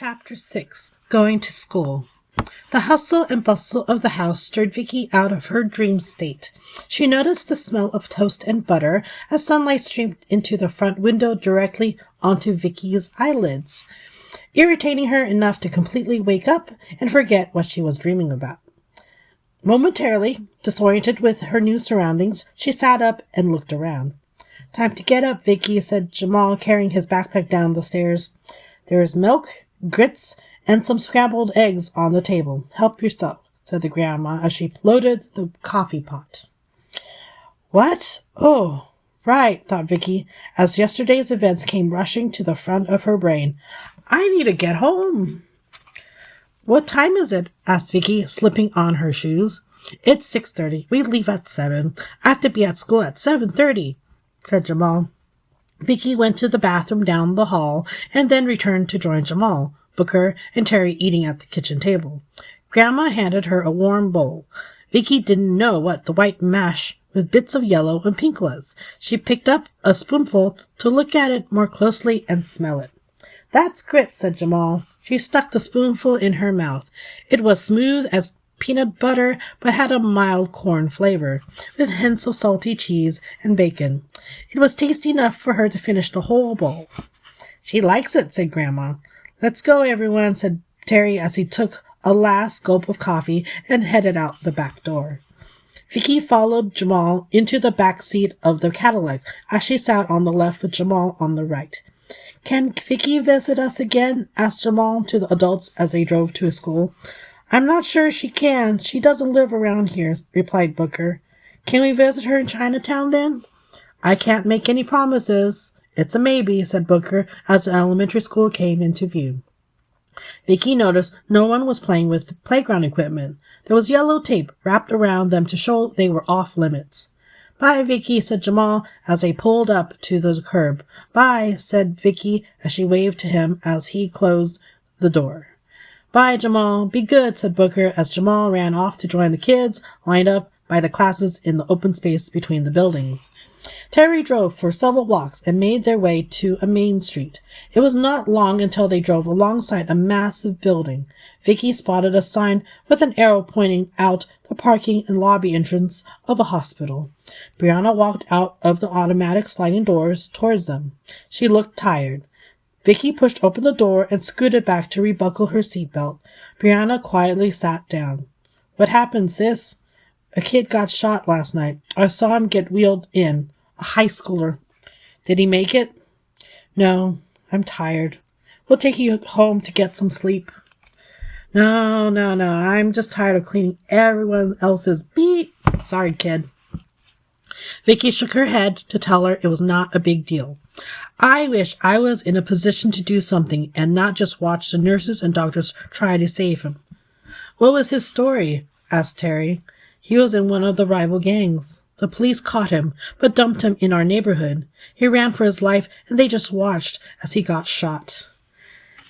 Chapter 6. Going to School. The hustle and bustle of the house stirred Vicki out of her dream state. She noticed the smell of toast and butter as sunlight streamed into the front window directly onto Vicki's eyelids, irritating her enough to completely wake up and forget what she was dreaming about. Momentarily, disoriented with her new surroundings, she sat up and looked around. "Time to get up, Vicki," said Jamal, carrying his backpack down the stairs. "There is milk, grits, and some scrambled eggs on the table. Help yourself," said the grandma as she loaded the coffee pot. "What? Oh, right," thought Vicki, as yesterday's events came rushing to the front of her brain. "I need to get home." "What time is it?" asked Vicki, slipping on her shoes. "It's 6:30. We leave at 7. I have to be at school at 7:30, said Jamal. Vicki went to the bathroom down the hall and then returned to join Jamal, Booker, and Terry eating at the kitchen table. Grandma handed her a warm bowl. Vicki didn't know what the white mash with bits of yellow and pink was. She picked up a spoonful to look at it more closely and smell it. "That's grits," said Jamal. She stuck the spoonful in her mouth. It was smooth as peanut butter, but had a mild corn flavor, with hints of salty cheese and bacon. It was tasty enough for her to finish the whole bowl. "She likes it," said Grandma. "Let's go, everyone," said Terry as he took a last gulp of coffee and headed out the back door. Vicki followed Jamal into the back seat of the Cadillac as she sat on the left with Jamal on the right. "Can Vicki visit us again?" asked Jamal to the adults as they drove to his school. "I'm not sure she can. She doesn't live around here," replied Booker. "Can we visit her in Chinatown then?" "I can't make any promises. It's a maybe," said Booker as the elementary school came into view. Vicki noticed no one was playing with playground equipment. There was yellow tape wrapped around them to show they were off limits. "Bye, Vicki," said Jamal as they pulled up to the curb. "Bye," said Vicki as she waved to him as he closed the door. "Bye, Jamal. Be good," said Booker as Jamal ran off to join the kids lined up by the classes in the open space between the buildings. Terry drove for several blocks and made their way to a main street. It was not long until they drove alongside a massive building. Vicki spotted a sign with an arrow pointing out the parking and lobby entrance of a hospital. Brianna walked out of the automatic sliding doors towards them. She looked tired. Vicki pushed open the door and scooted back to rebuckle her seatbelt. Brianna quietly sat down. "What happened, sis?" "A kid got shot last night. I saw him get wheeled in. A high schooler." "Did he make it?" "No. I'm tired. We'll take you home to get some sleep." No. I'm just tired of cleaning everyone else's beat. Sorry, kid." Vicki shook her head to tell her it was not a big deal. "I wish I was in a position to do something and not just watch the nurses and doctors try to save him." "What was his story?" asked Terry. "He was in one of the rival gangs. The police caught him, but dumped him in our neighborhood. He ran for his life, and they just watched as he got shot."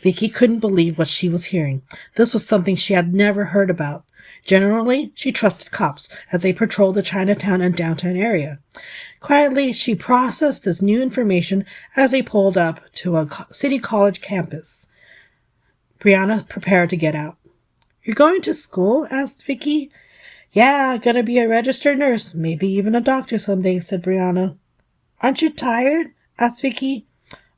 Vicki couldn't believe what she was hearing. This was something she had never heard about. Generally, she trusted cops as they patrolled the Chinatown and downtown area. Quietly, she processed this new information as they pulled up to a city college campus. Brianna prepared to get out. "You're going to school?" asked Vicki. "Yeah, gonna be a registered nurse, maybe even a doctor someday," said Brianna. "Aren't you tired?" asked Vicki.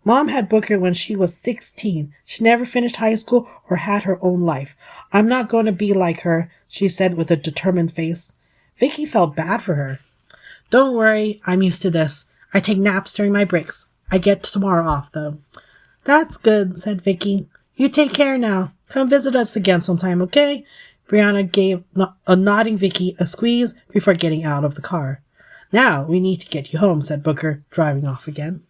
"Mom had Booker when she was 16. She never finished high school or had her own life. I'm not going to be like her," she said with a determined face. Vicki felt bad for her. "Don't worry, I'm used to this. I take naps during my breaks. I get tomorrow off, though." "That's good," said Vicki. "You take care now. Come visit us again sometime, okay?" Brianna gave a nodding Vicki a squeeze before getting out of the car. "Now we need to get you home," said Booker, driving off again.